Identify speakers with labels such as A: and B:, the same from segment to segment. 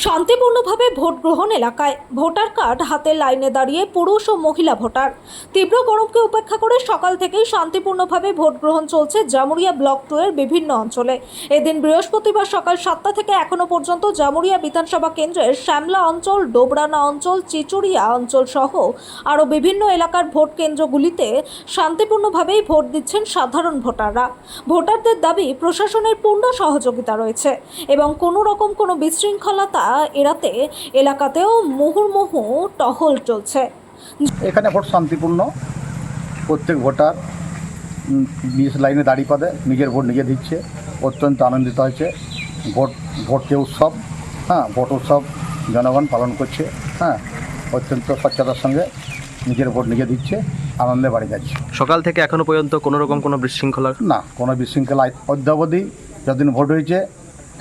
A: শান্তিপূর্ণভাবে ভোট গ্রহণ এলাকায় ভোটার কার্ড হাতে লাইনে দাঁড়িয়ে পুরুষ ও মহিলা ভোটার। তীব্র গরমকে উপেক্ষা করে সকাল থেকেই শান্তিপূর্ণভাবে ভোট গ্রহণ চলছে জামুরিয়া ব্লক 2 এর বিভিন্ন অঞ্চলে। এদিন বৃহস্পতিবার সকাল 7টা থেকে এখনো পর্যন্ত জামুরিয়া বিধানসভা কেন্দ্রের শ্যামলা অঞ্চল, ডোবরানা অঞ্চল, চিচুড়িয়া অঞ্চল সহ আরও বিভিন্ন এলাকার ভোট কেন্দ্রগুলিতে শান্তিপূর্ণভাবেই ভোট দিচ্ছেন সাধারণ ভোটাররা। ভোটারদের দাবি প্রশাসনের পূর্ণ সহযোগিতা রয়েছে এবং কোনো রকম কোনো বিশৃঙ্খলতা এড়াতে এলাকাতেও মুহুর্মুহু টহল চলছে।
B: এখানে ভোট শান্তিপূর্ণ। প্রত্যেক ভোটার নিজ লাইনে দাঁড়িয়ে পদে নিজের ভোট নিজে দিচ্ছে। অত্যন্ত আনন্দিত হয়েছে। ভোটকে উৎসব, ভোট উৎসব জনগণ পালন করছে। অত্যন্ত স্বচ্ছতার সঙ্গে নিজের ভোট নিজে দিচ্ছে, আনন্দে বাড়ি যাচ্ছে।
C: সকাল থেকে এখনো পর্যন্ত কোনো রকম কোনো বিশৃঙ্খলা
B: না, কোনো বিশৃঙ্খলা অদ্যাবধি যতদিন ভোট হয়েছে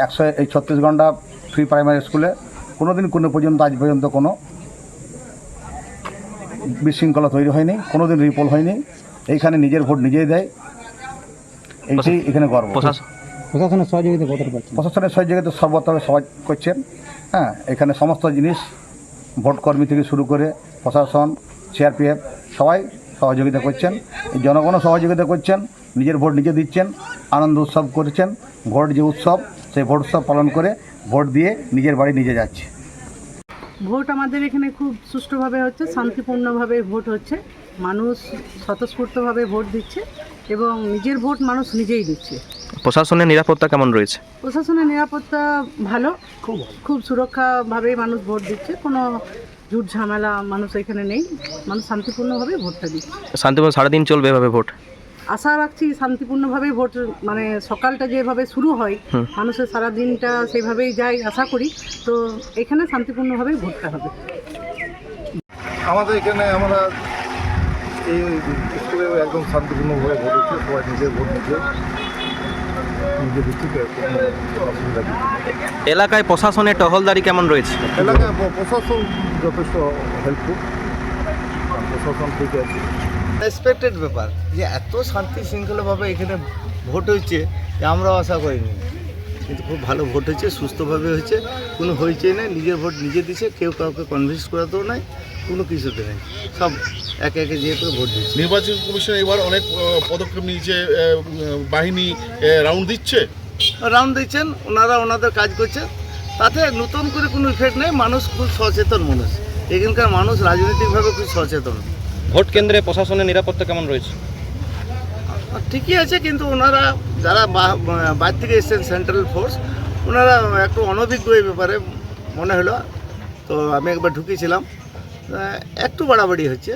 B: 136 ঘন্টা ফ্রি প্রাইমারি স্কুলে কোনো পর্যন্ত আজ পর্যন্ত কোনো বিশৃঙ্খলা তৈরি হয়নি, কোনো দিন রিপোল হয়নি। এইখানে নিজের ভোট নিজেই দেয়, এইটাই এখানে গর্ব।
D: প্রশাসনের সহযোগিতা কতটা পাচ্ছেন?
B: প্রশাসনের সহযোগিতা সর্বতভাবে সবাই করছেন। এখানে সমস্ত জিনিস ভোট কর্মী থেকে শুরু করে প্রশাসন, সিআরপিএফ সবাই সহযোগিতা করছেন। এই জনগণও সহযোগিতা করছেন, নিজের ভোট নিজে দিচ্ছেন, আনন্দ উৎসব করেছেন। ভোট যে উৎসব, সেই ভোট উৎসব পালন করে ভোট দিয়ে নিজের বাড়ি নিজে যাচ্ছে।
E: ভোট আমাদের এখানে খুব সুষ্ঠুভাবে হচ্ছে, শান্তিপূর্ণভাবে ভোট হচ্ছে। মানুষ স্বতঃস্ফূর্তভাবে ভোট দিচ্ছে এবং নিজের ভোট মানুষ নিজেই দিচ্ছে।
C: প্রশাসনের নিরাপত্তা কেমন রয়েছে?
E: প্রশাসনের নিরাপত্তা ভালো, খুব সুরক্ষাভাবেই মানুষ ভোট দিচ্ছে। কোনো ঝুট ঝামেলা মানুষ এখানে নেই, মানুষ শান্তিপূর্ণভাবে ভোটটা দিচ্ছে।
C: শান্তিপূর্ণ সারাদিন চলবে এভাবে ভোট?
E: আশা রাখছি শান্তিপূর্ণভাবে ভোট, মানে সকালটা যেভাবে শুরু হয় মানুষের সারা দিনটা সেইভাবেই যায় আশা করি। তো এখানে শান্তিপূর্ণভাবেই ভোটটা হবে।
F: আমাদের এখানে আমরা এই স্কুলে একদম শান্তিপূর্ণভাবে ভোট হচ্ছে। সবাই নিজের ভোট নিজে দিচ্ছে, কোনো অসুবিধা নেই।
C: এলাকায় প্রশাসনের টহলদারি কেমন রয়েছে?
F: এলাকায় প্রশাসন যথেষ্ট হেল্পফুল, প্রশাসন ঠিক আছে।
G: এক্সপেক্টেড ব্যাপার যে এত শান্তি শৃঙ্খলাভাবে এখানে ভোট হয়েছে আমরাও আশা করিনি, কিন্তু খুব ভালো ভোট হয়েছে, সুস্থভাবে হয়েছে, কোনো হয়েছেই না। নিজের ভোট নিজে দিচ্ছে, কেউ কাউকে কনভিন্স করাতেও নাই, কোনো কিছুতে নেই, সব একে একে যেহেতু ভোট দিচ্ছে।
H: নির্বাচন কমিশন এবার অনেক পদক্ষেপ নিয়েছে, বাহিনী রাউন্ড দিচ্ছেন, ওনারা ওনাদের কাজ করছে, তাতে নতুন করে কোনো ইফেক্ট নেই। মানুষ খুব সচেতন, মানুষ এখানকার মানুষ রাজনৈতিকভাবে খুব সচেতন।
C: ভোট কেন্দ্রে প্রশাসনের নিরাপত্তা কেমন রয়েছে?
G: ঠিকই আছে, কিন্তু ওনারা যারা বাইরে থেকে এসেছেন সেন্ট্রাল ফোর্স, ওনারা একটু অনভিজ্ঞ এই ব্যাপারে মনে হলো। তো আমি একবার ঢুকিয়েছিলাম, একটু বাড়াবাড়ি হচ্ছে।